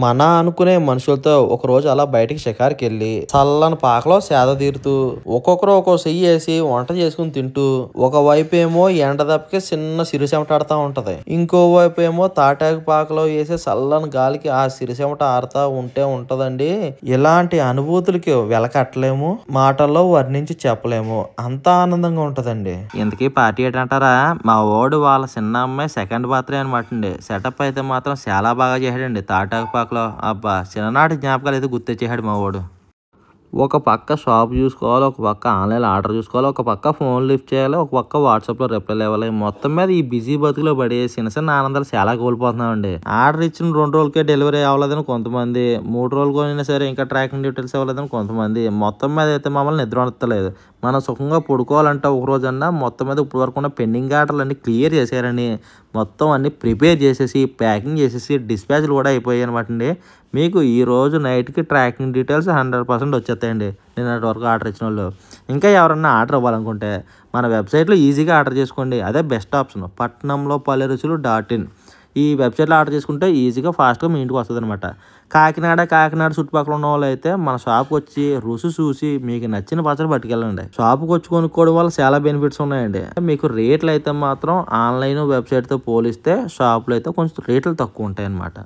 మన అనుకునే మనుషులతో ఒక రోజు అలా బయటికి షికారుకి వెళ్ళి చల్లని పాకలో సేద తీరుతూ ఒక్కొక్కరు ఒక్కో చెయ్యి వేసి వంట చేసుకుని తింటూ ఒకవైపు ఏమో ఎండ దప్పకి చిన్న సిరిసెమటాడుతూ ఉంటది, ఇంకో వైపు ఏమో తాటాకు పాకలో వేసే చల్లని గాలికి ఆ సిరిసెమట ఆరుతా ఉంటదండి. ఇలాంటి అనుభూతులకి వెలకట్టలేము, మాటల్లో వర్ణించి చెప్పలేము, అంత ఆనందంగా ఉంటదండి. ఇంతకీ పార్టీ ఏంటంటారా? మా వాడు వాళ్ళ చిన్న అమ్మాయి సెకండ్ బర్త్డే అనమాట అండి. సెటప్ అయితే మాత్రం చాలా బాగా చేశాడండి. తాటాకు పాకలో అబ్బా చిన్ననాటి జ్ఞాపకాలు అయితే గుర్తొచ్చేసాడు మా వాడు. ఒక పక్క షాప్ చూసుకోవాలి, ఒక పక్క ఆన్లైన్ ఆర్డర్ చూసుకోవాలి, ఒక పక్క ఫోన్ లిఫ్ట్ చేయాలి, ఒక పక్క వాట్సాప్లో రిప్లైలు ఇవ్వాలి. మొత్తం మీద ఈ బిజీ బతుకులో పడి చిన్న చిన్న ఆనందాలు చాలా కోల్పోతున్నామండి. ఆర్డర్ ఇచ్చిన 2 రోజులకే డెలివరీ అవ్వలేదని కొంతమంది, 3 రోజులు కొనినా సరే ఇంకా ట్రాకింగ్ డీటెయిల్స్ ఇవ్వలేదని కొంతమంది. మొత్తం మీద అయితే మమ్మల్ని నిద్ర ఉండలేదు. మనం సుఖంగా పడుకోవాలంటే ఒక రోజన్నా మొత్తం మీద ఇప్పుడు వరకు ఉన్న పెండింగ్ ఆర్డర్లు అన్నీ క్లియర్ చేశారని మొత్తం అన్ని ప్రిపేర్ చేసేసి ప్యాకింగ్ చేసేసి డిస్పాచ్లు కూడా అయిపోయాయి అనమాట అండి. మీకు ఈరోజు నైట్కి ట్రాకింగ్ డీటెయిల్స్ 100% వచ్చేస్తాయండి నిన్నటి వరకు ఆర్డర్ ఇచ్చిన వాళ్ళు. ఇంకా ఎవరన్నా ఆర్డర్ ఇవ్వాలనుకుంటే మన వెబ్సైట్లో ఈజీగా ఆర్డర్ చేసుకోండి. అదే బెస్ట్ ఆప్షన్, patnamlopalleruchulu.in. ఈ వెబ్సైట్లో ఆర్డర్ చేసుకుంటే ఈజీగా ఫాస్ట్గా మీ ఇంటికి వస్తుంది అనమాట. కాకినాడ చుట్టుపక్కల ఉన్న వాళ్ళు అయితే మన షాప్కి వచ్చి రుచి చూసి మీకు నచ్చిన పచ్చడి పట్టుకెళ్ళండి. షాప్కి వచ్చి కొనుక్కోవడం వల్ల చాలా బెనిఫిట్స్ ఉన్నాయండి. మీకు రేట్లు అయితే మాత్రం ఆన్లైన్ వెబ్సైట్తో పోలిస్తే షాప్లో అయితే కొంచెం రేట్లు తక్కువ ఉంటాయి అన్నమాట.